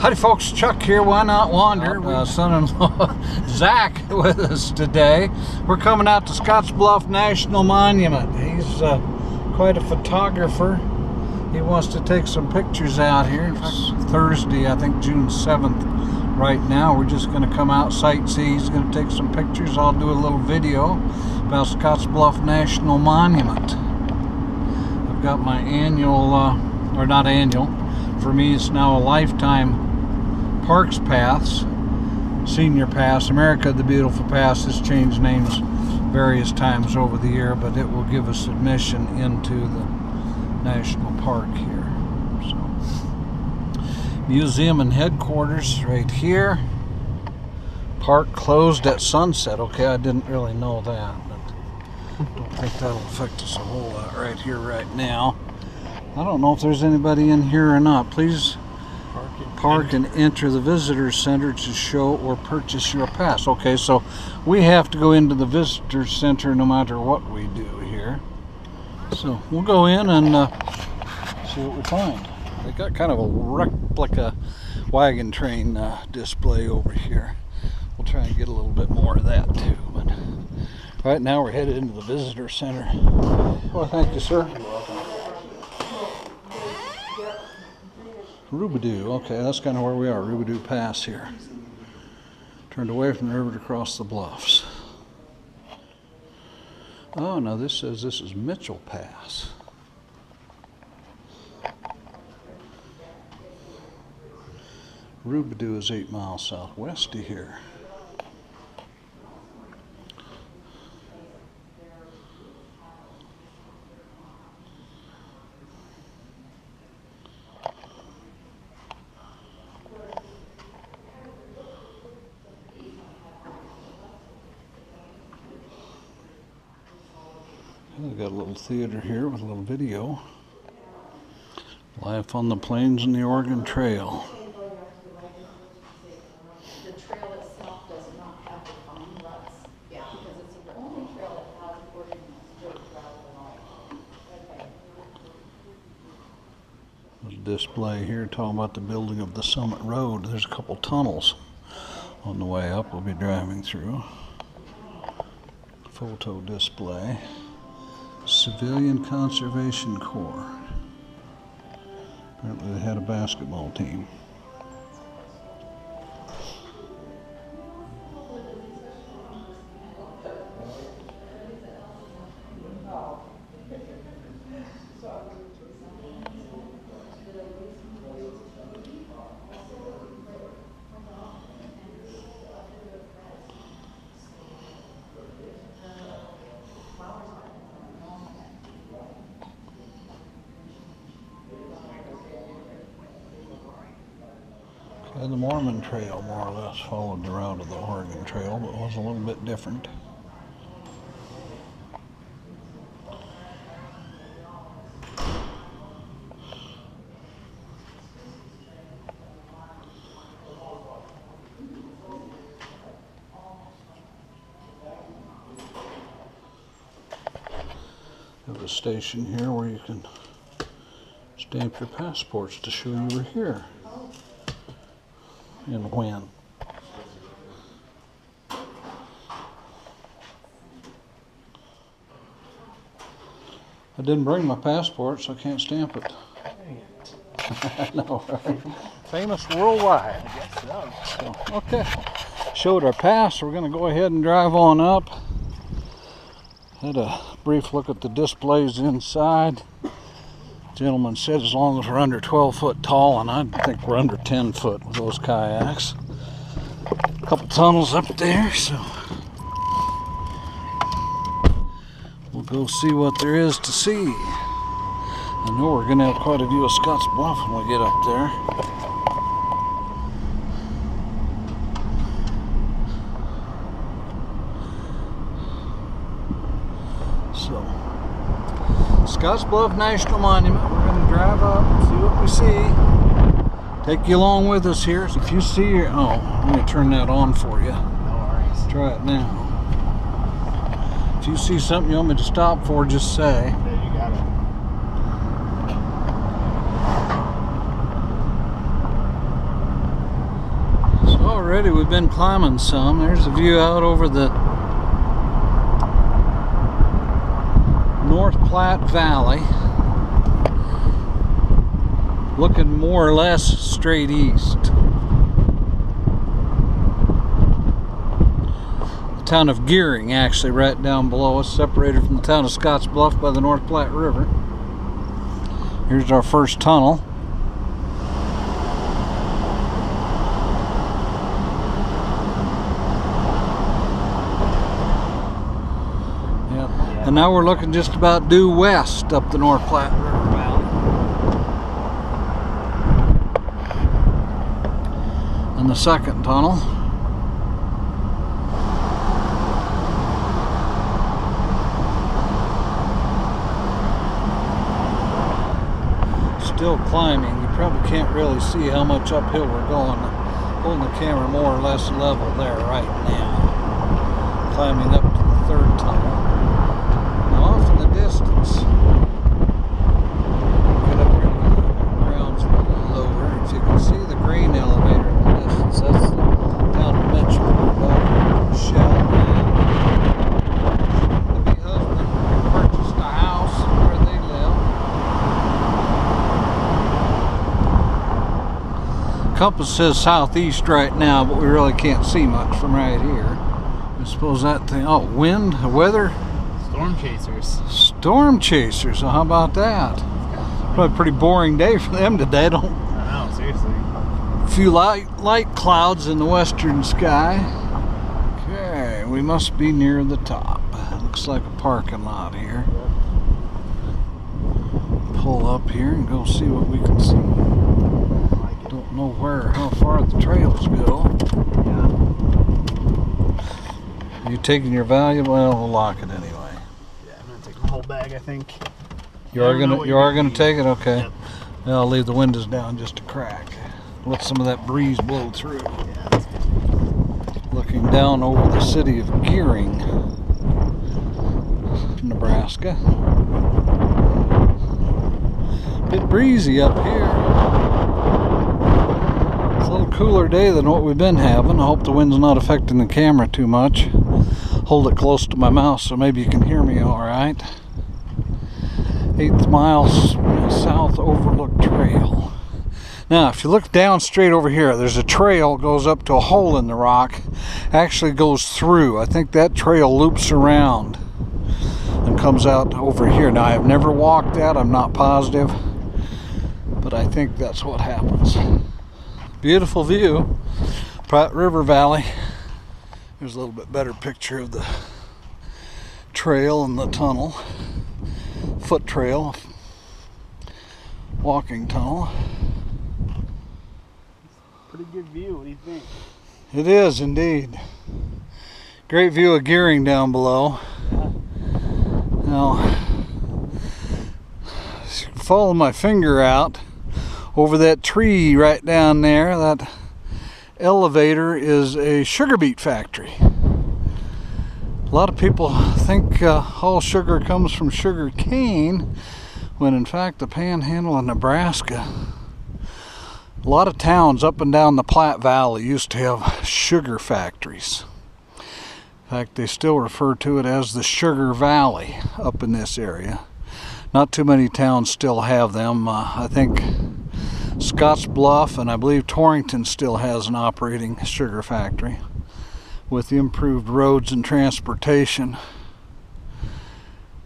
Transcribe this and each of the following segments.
Howdy folks, Chuck here, Wynot Wander. Son-in-law Zach with us today. We're coming out to Scottsbluff National Monument. He's quite a photographer. He wants to take some pictures out here. It's Thursday, I think June 7th right now. We're just going to come out, sightsee. He's going to take some pictures. I'll do a little video about Scottsbluff National Monument. I've got my annual, or not annual, for me it's now a lifetime Parks Pass, Senior Pass. America the Beautiful Pass has changed names various times over the year, but it will give us admission into the national park here. So, museum and headquarters right here. Park closed at sunset. Okay, I didn't really know that, but I don't think that'll affect us a whole lot right here, right now. I don't know if there's anybody in here or not. Please park and enter the visitor center to show or purchase your pass. Okay, so we have to go into the visitor center no matter what we do here. So we'll go in and see what we find. They got kind of a replica wagon train display over here. We'll try and get a little bit more of that too. But right now we're headed into the visitor center. Well, thank you, sir. You're welcome. Rubadoo, okay, that's kind of where we are, Rubadoo Pass here. Turned away from the river to cross the bluffs. Oh, no, this says this is Mitchell Pass. Rubadoo is 8 miles southwest of here. They've got a little theater here with a little video. Life on the Plains and the Oregon Trail. The trail itself does not have the fine ruts. Yeah, because it's the only trail that has Oregon dirt rather than all. Okay. There's a display here talking about the building of the Summit Road. There's a couple tunnels on the way up we'll be driving through. Photo display. Civilian Conservation Corps. Apparently they had a basketball team. And the Mormon Trail more or less followed the route of the Oregon Trail, but was a little bit different. Have a station here where you can stamp your passports to show you were here. And when. I didn't bring my passport, so I can't stamp it. No, right? Famous worldwide. I guess so. So, okay. Showed our pass. We're going to go ahead and drive on up. Had a brief look at the displays inside. Gentleman said as long as we're under 12 foot tall, and I think we're under 10 foot with those kayaks. A couple tunnels up there, so we'll go see what there is to see. I know we're going to have quite a view of Scottsbluff when we get up there. Scottsbluff National Monument. We're going to drive up and see what we see. Take you along with us here. So if you see your... Oh, let me turn that on for you. No worries. Try it now. If you see something you want me to stop for, just say. There you got it. Already we've been climbing some. There's a view out over the North Platte Valley, looking more or less straight east. The town of Gearing, actually, right down below us, separated from the town of Scottsbluff by the North Platte River. Here's our first tunnel. And now we're looking just about due west up the North Platte River Valley. And the second tunnel. Still climbing. You probably can't really see how much uphill we're going. Holding the camera more or less level there right now. Climbing up to the third tunnel. Off in the distance, get up here to the ground's a little lower. If you can see the grain elevator in the distance, that's the town of Mitchell, Shell. The husband purchased a house where they live. Compass says southeast right now, but we really can't see much from right here. I suppose that thing, oh, wind, weather. Storm chasers. Storm chasers, so how about that? Probably a pretty boring day for them today. I know, seriously. A few light clouds in the western sky. Okay, we must be near the top. Looks like a parking lot here. Pull up here and go see what we can see. Don't know how far the trails go. Yeah. You taking your valuable? Well, we'll lock it anyway. Whole bag, I think. You are gonna take it, okay? Yep. Now I'll leave the windows down just a crack. Let some of that breeze blow through. Yeah, that's good. Looking down over the city of Gearing, Nebraska. Bit breezy up here. It's a little cooler day than what we've been having. I hope the wind's not affecting the camera too much. Hold it close to my mouth so maybe you can hear me all right. 8th mile south Overlook Trail. Now, if you look down straight over here, there's a trail goes up to a hole in the rock. Actually goes through. I think that trail loops around and comes out over here. Now, I've never walked that. I'm not positive, but I think that's what happens. Beautiful view, Platte River Valley. There's a little bit better picture of the trail and the tunnel. Foot trail, walking tunnel. Pretty good view, what do you think? It is indeed. Great view of Gearing down below. Yeah. Now, follow my finger out over that tree right down there. That elevator is a sugar beet factory. A lot of people think all sugar comes from sugar cane, when in fact the panhandle of Nebraska, a lot of towns up and down the Platte Valley used to have sugar factories. In fact, they still refer to it as the Sugar Valley up in this area. Not too many towns still have them. I think Scottsbluff and I believe Torrington still has an operating sugar factory. With the improved roads and transportation,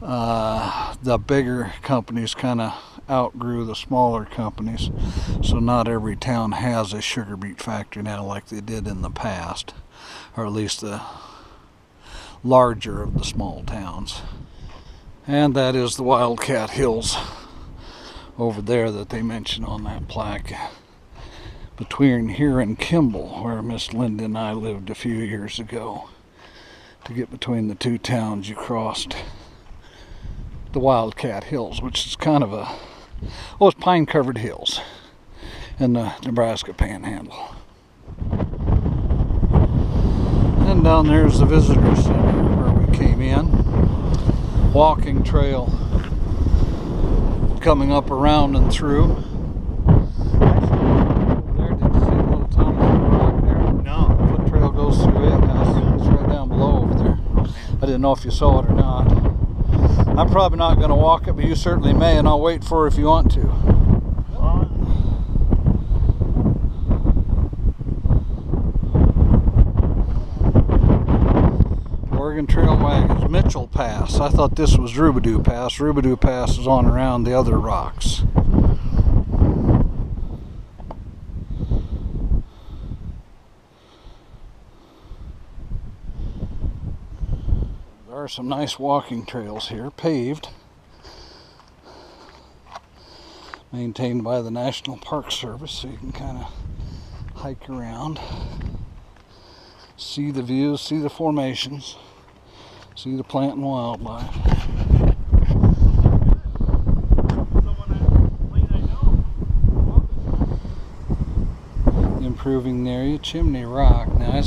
the bigger companies kind of outgrew the smaller companies, so not every town has a sugar beet factory now like they did in the past, or at least the larger of the small towns. And that is the Wildcat Hills over there that they mention on that plaque, between here and Kimball, where Miss Linda and I lived a few years ago. To get between the two towns, you crossed the Wildcat Hills, which is kind of a, well, it's pine-covered hills in the Nebraska Panhandle. And down there's the visitor center where we came in. Walking trail coming up around and through. No. know if you saw it or not. I'm probably not going to walk it, but you certainly may, and I'll wait for it if you want to. Oregon Trail Wagons, Mitchell Pass. I thought this was Rubidoux Pass. Rubidoux Pass is on around the other rocks. There are some nice walking trails here, paved, maintained by the National Park Service, so you can kind of hike around, see the views, see the formations, see the plant and wildlife. Improving the area, Chimney Rock. Now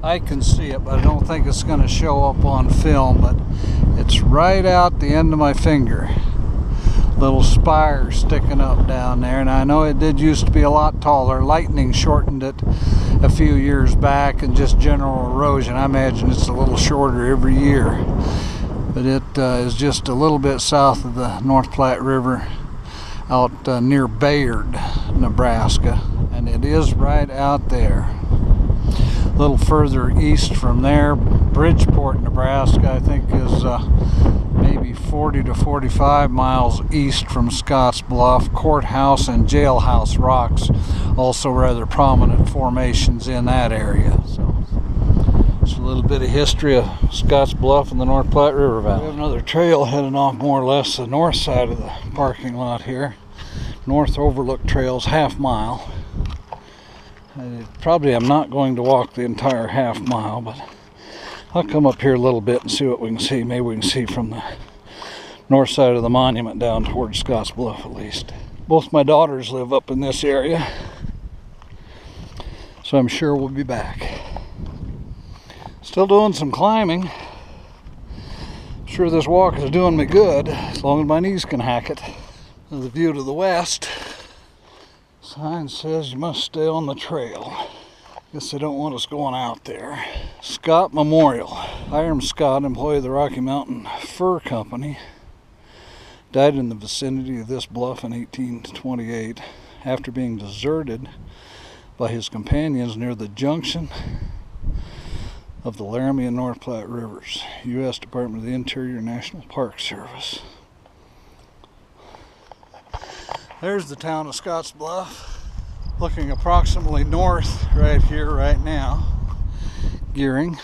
I can see it, but I don't think it's going to show up on film, but it's right out the end of my finger. Little spire sticking up down there, and I know it did used to be a lot taller. Lightning shortened it a few years back, and just general erosion. I imagine it's a little shorter every year, but it is just a little bit south of the North Platte River out near Bayard, Nebraska, and it is right out there. A little further east from there, Bridgeport, Nebraska, I think is maybe 40 to 45 miles east from Scottsbluff. Courthouse and Jailhouse rocks, also rather prominent formations in that area. So it's a little bit of history of Scottsbluff and the North Platte River Valley. We have another trail heading off more or less the north side of the parking lot here. North Overlook Trail's half mile. Probably I'm not going to walk the entire half mile, but I'll come up here a little bit and see what we can see. Maybe we can see from the north side of the monument down towards Scottsbluff at least. Both my daughters live up in this area, so I'm sure we'll be back. Still doing some climbing. I'm sure this walk is doing me good, as long as my knees can hack it. The view to the west. Sign says you must stay on the trail. Guess they don't want us going out there. Scott Memorial. Hiram Scott, employee of the Rocky Mountain Fur Company, died in the vicinity of this bluff in 1828 after being deserted by his companions near the junction of the Laramie and North Platte Rivers. U.S. Department of the Interior National Park Service. There's the town of Scottsbluff, looking approximately north right here, right now. Gearing,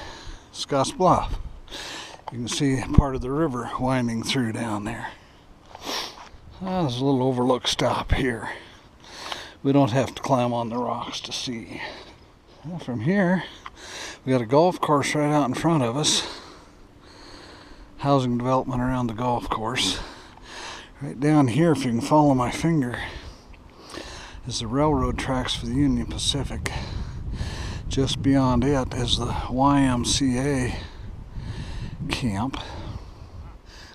Scottsbluff. You can see part of the river winding through down there. There's a little overlook stop here. We don't have to climb on the rocks to see. Well, from here, we got a golf course right out in front of us. Housing development around the golf course. Right down here, if you can follow my finger, is the railroad tracks for the Union Pacific. Just beyond it is the YMCA camp.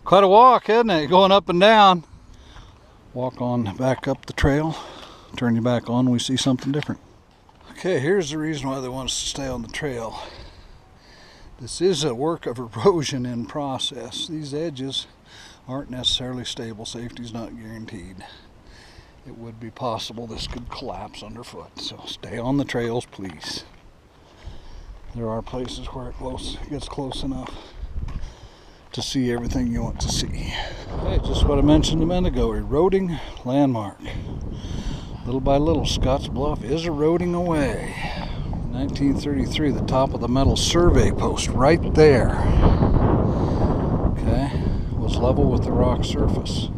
Quite a walk, isn't it? Going up and down. Walk on back up the trail. Turn you back on, we see something different. Okay, here's the reason why they want us to stay on the trail. This is a work of erosion in process. These edges aren't necessarily stable. Safety's not guaranteed. It would be possible this could collapse underfoot, so stay on the trails, please. There are places where it gets close enough to see everything you want to see. Okay, just what I mentioned a minute ago, eroding landmark. Little by little, Scottsbluff is eroding away. In 1933, the top of the metal survey post right there, okay, was level with the rock surface.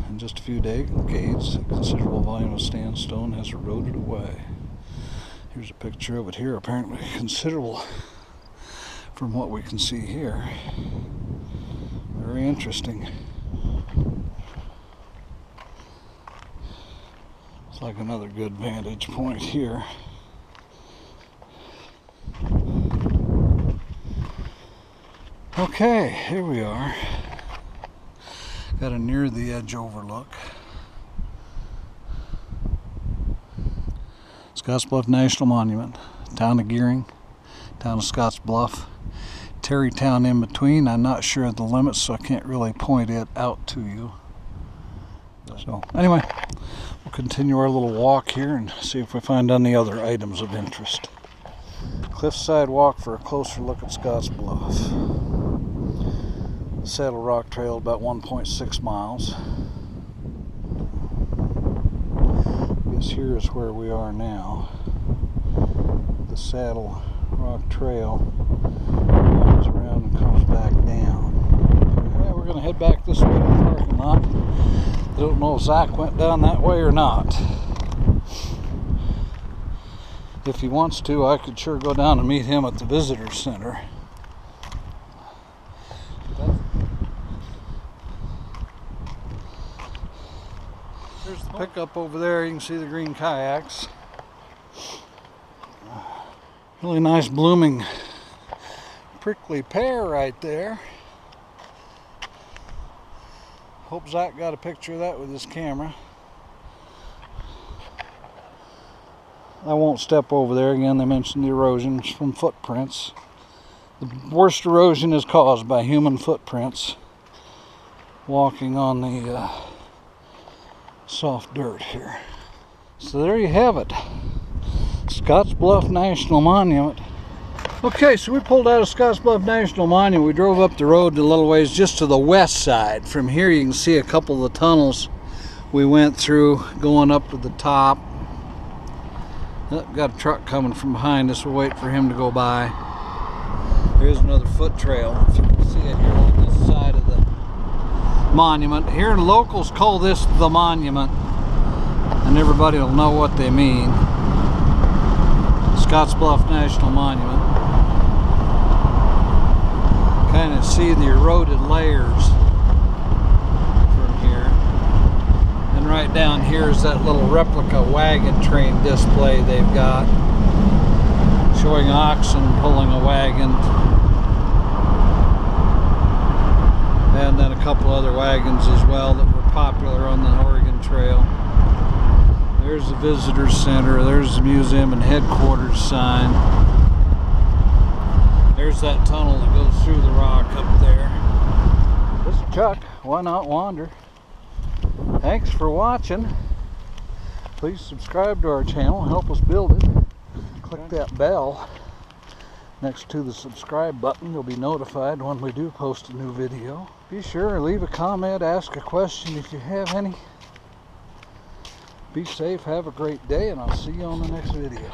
In just a few decades, a considerable volume of sandstone has eroded away. Here's a picture of it here, apparently considerable from what we can see here. Very interesting. It's like another good vantage point here. Okay, here we are. Got a near the edge overlook. Scottsbluff National Monument, town of Gearing, town of Scottsbluff. Terrytown in between. I'm not sure of the limits, so I can't really point it out to you. So anyway, we'll continue our little walk here and see if we find any other items of interest. Cliffside walk for a closer look at Scottsbluff. Saddle Rock Trail about 1.6 miles. I guess here is where we are now. The Saddle Rock Trail comes around and comes back down. Yeah, we're going to head back this way to the parking lot. I don't know if Zach went down that way or not. If he wants to, I could sure go down and meet him at the visitor center. There's the pickup over there. You can see the green kayaks. Really nice blooming prickly pear right there. Hope Zach got a picture of that with his camera. I won't step over there again. They mentioned the erosion from footprints. The worst erosion is caused by human footprints walking on the soft dirt here. So there you have it, Scottsbluff National Monument. Okay, so we pulled out of Scottsbluff National Monument. We drove up the road a little ways just to the west side. From here you can see a couple of the tunnels we went through going up to the top. Oh, got a truck coming from behind us. We'll wait for him to go by. There's another foot trail, if you can see it here on this side of the monument. Here locals call this the monument, and everybody will know what they mean. Scottsbluff National Monument. Kind of see the eroded layers from here. And right down here is that little replica wagon train display they've got, showing oxen pulling a wagon, and then a couple other wagons as well that were popular on the Oregon Trail. There's the visitor center, there's the museum and headquarters sign. There's that tunnel that goes through the rock up there. This is Chuck, Why Not Wander. Thanks for watching. Please subscribe to our channel, help us build it. Click that bell next to the subscribe button. You'll be notified when we do post a new video. Be sure to leave a comment, ask a question if you have any. Be safe, have a great day, and I'll see you on the next video.